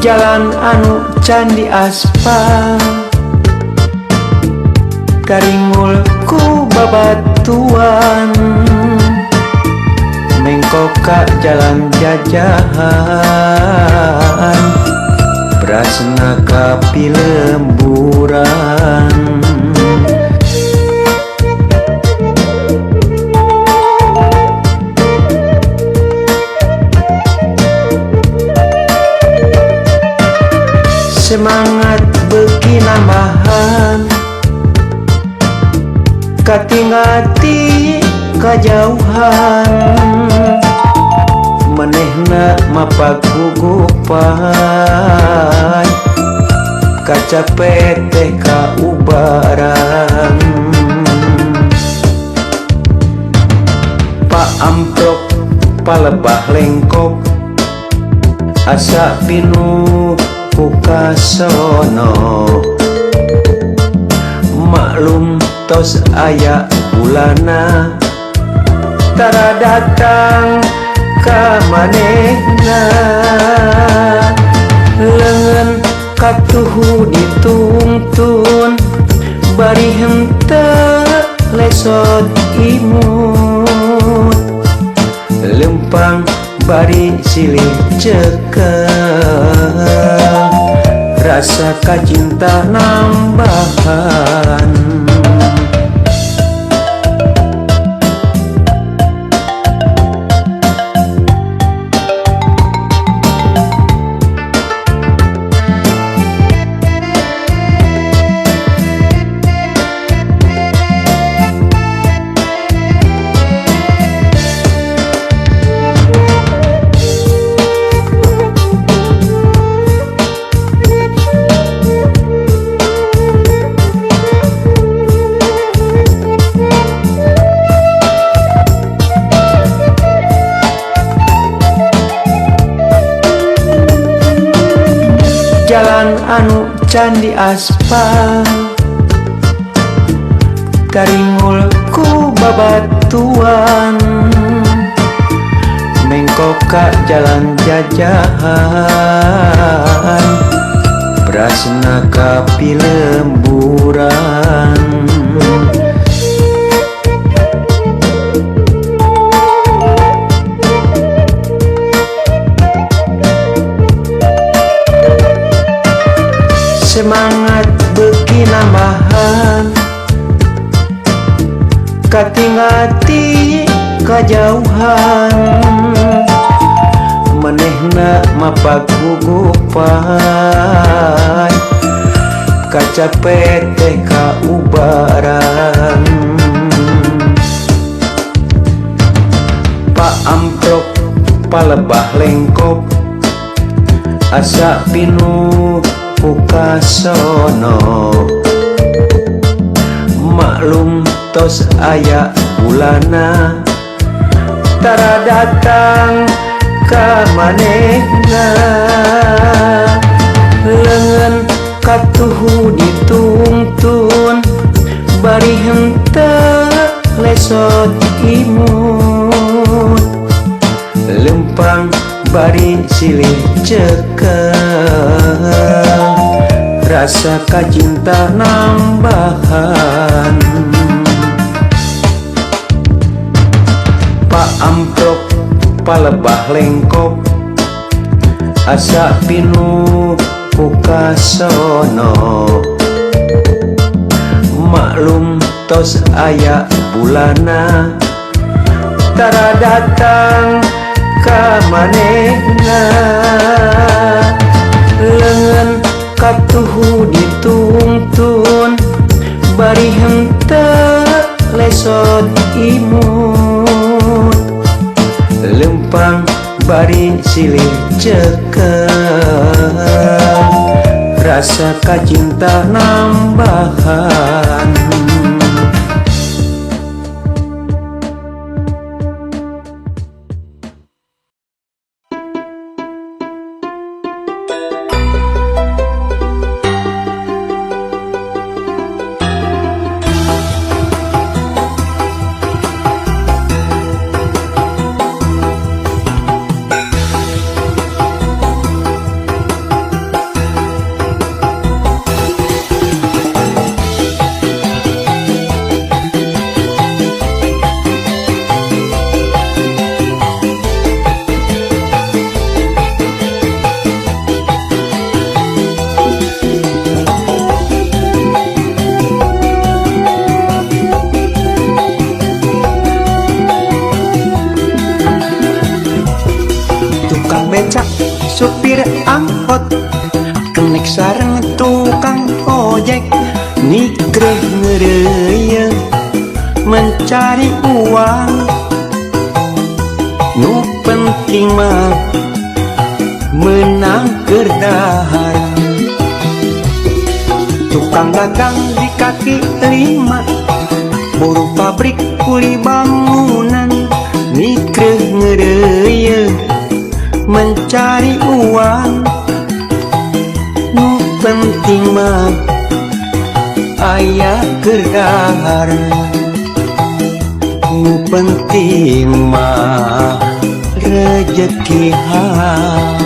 Jalan anu candi aspal karingul ku babatuan mengkoka jalan jajahan prasna kapi lemburan semangat beki nambahan katingati kajauhan manehna mapagugupan kacapet teh kaubaran Pak amprok palebah lengkok asa pinuh kukasono maklum tos aya bulana tara datang ka manehna leungeun katuhu ditungtun bari henteu lesot imut lempang bari silih cekel rasa kacinta nambahan jalan anu candi aspal karingul ku babatuan mengkoka jalan jajahan prasna kapi lemburan semangat beki nambahan katingati kajauhan manehna mapagugupan kacapet teh kaubaran Pak amprok palebah lengkok asa pinuh kukasono maklum tos aya bulana tara datang ka manehna leungeun katuhu ditungtun bari henteu lesot imut lempang bari silih cekel rasa kacinta nambahan Pak amprok palebah lengkok asa pinuh kukasono maklum tos aya bulana tara datang ka manehna leungeun katuhu ditungtun bari henteu lesot imut lempang bari silih cekel rasa kacinta nambahan supir angkot, kenek sareng tukang ojek, nikreh ngereuyeuh mencari uang. Nu penting mah menang kerdahar. Tukang dagang di kaki lima, buruh pabrik kuli bangunan, nikreh ngereuyeuh mencari uang. Nu penting mah aya kerdahar. Nu penting mah rezeki hal.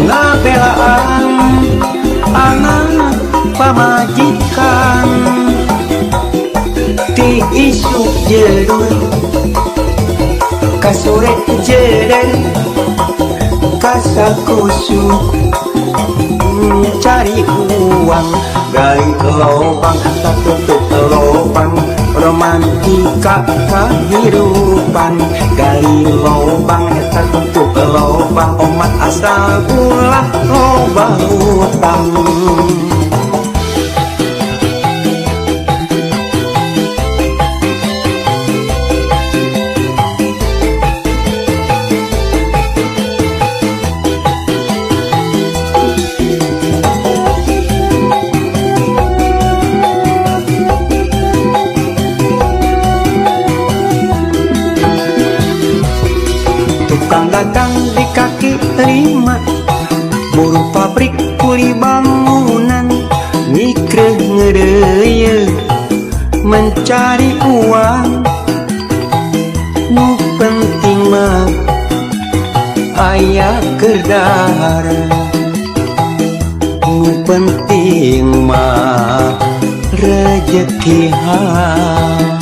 Ngabelaan anak pamajikan, ti isuk jedul kasore jeder kasakusu cari uang. Gali lobang tak tutup lobang, romantika kehidupan. Gali lobang tak tutup lobang, omat asal ulah loba utang. Tukang dagang di kaki lima, buruh pabrik kuli bangunan, nikreh ngereuyeuh mencari uang. Nu penting mah aya kerdahar. Nu penting mah rezeki hal.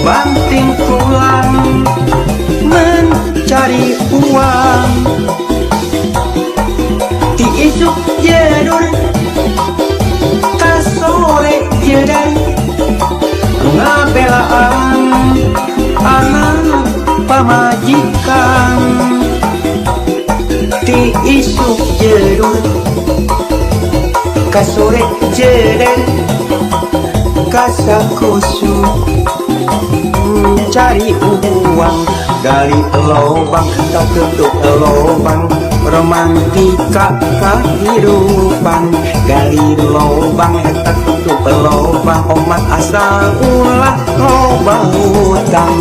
Banting tulang mencari uang, ti isuk jedul kasore jeder ngabelaan anak pamajikan, ti isuk jedul kasore jeder kasakusu cari uang. Gali lobang tak tutup lobang, romantika kehidupan. Gali lobang tak tutup lobang, omat asal ulah loba utang.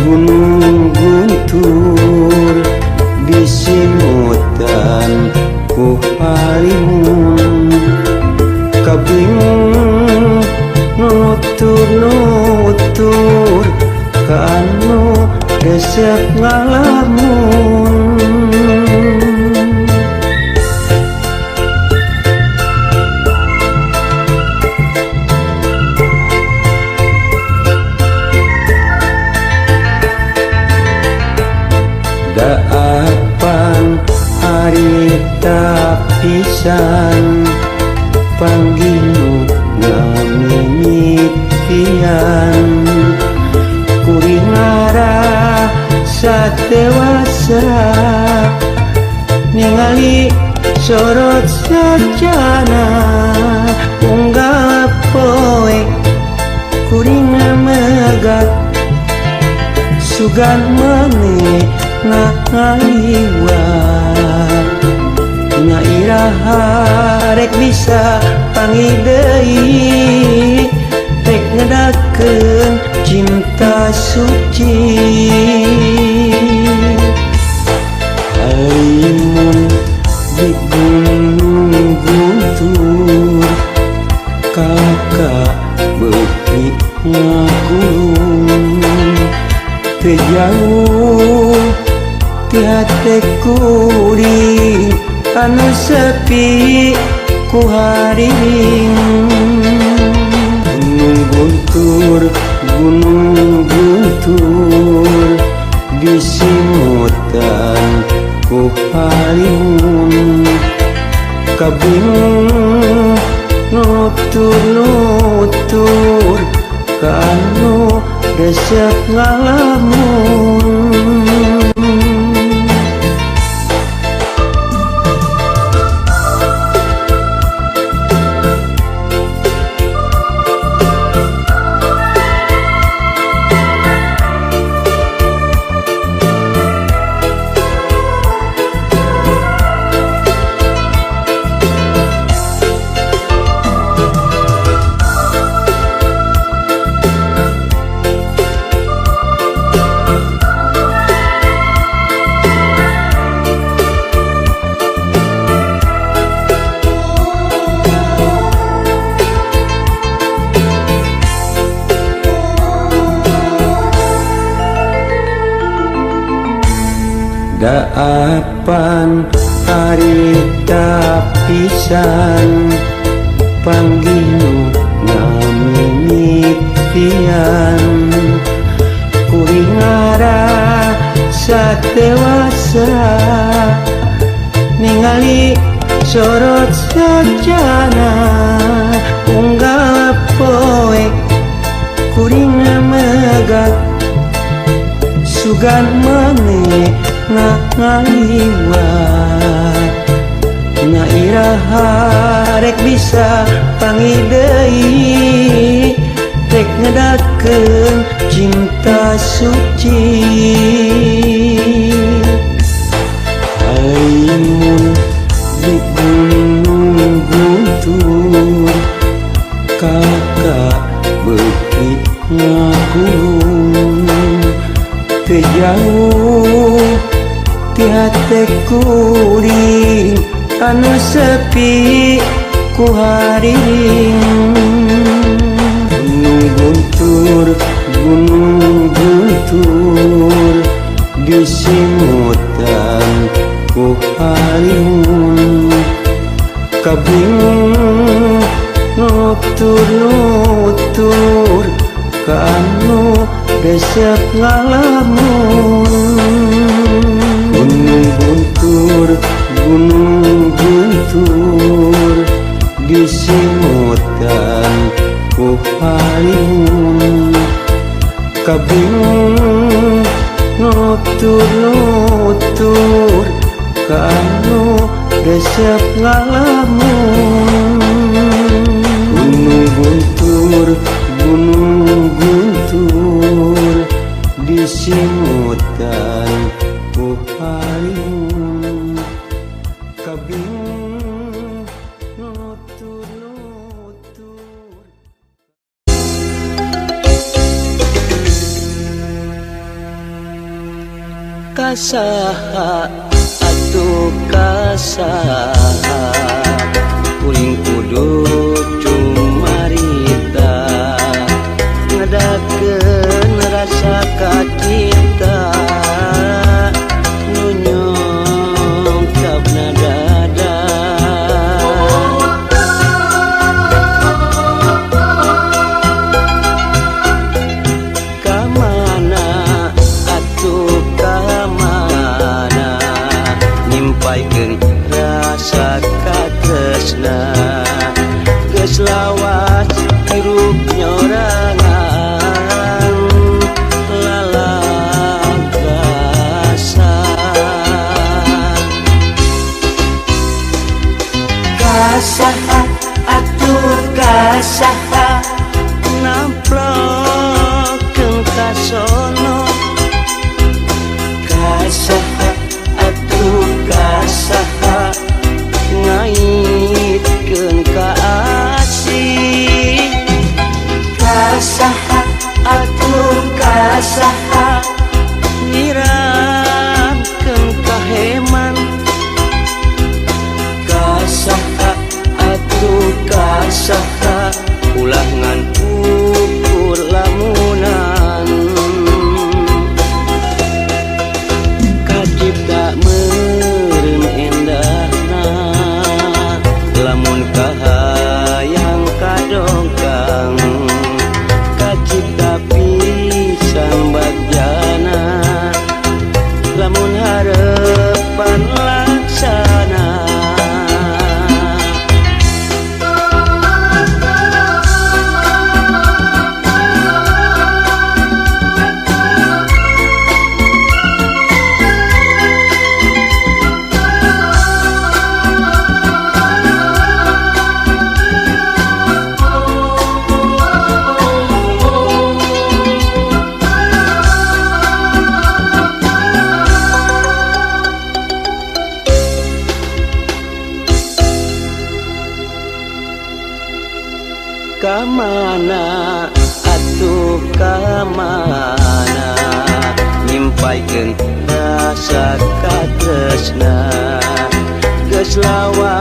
Gunung pisan panggil ngamimitian kuring arah satewasa ningali sorot sajana unggal poe kuring megat sugan mane ngaliwat nyairaha rek bisa panggil deui rek ngedakeun cinta suci halimun di gunung guntur kakak beuki ngakulung teu jauh ti hate kuring anu sepi ku haring gunung guntur disimutan ku halimun kabingung nutur kanu resep ngalamun daapan harita pisan panggil ngamimitian kuring arah satewasa ningali sorot sajana unggal poe kuring megat sugan mane ngaliwat nyairaha rek bisa panggil deui rek ngedakeun cinta suci halimun di gunung guntur kakak beuki ngakulung teu jauh ti hate kuring anu sepi ku haring gunung guntur disimutan ku halimun kabingung nutur kanu resep ngalamun gunung guntur disimutan ku halimun kabingung nutur kanu resep ngalamun gunung guntur disimutan ku halimun kabingung nutur kasaha atuh kasaha kuring kudu cumarita ngedakeun rasa kacinta nu nyongkapna dada kamana atuh kamana nyimpaikeun rasa tresna geus lawas hirup nyorangan lalagasan kasaha atuh kasaha namprokeun kasono kasaha atuh kasaha ngaitkeun ka asih kasaha atuh kasaha nyiramkeun ka heman kasaha atuh kasaha ulah ngan ukur lamunan kacipta meureun endahna lamun kahayang kadongkang kacipta pisan bagjana lamun harepan laksana kamana atuh kamana nyimpaikeun rasa katresna geus lawas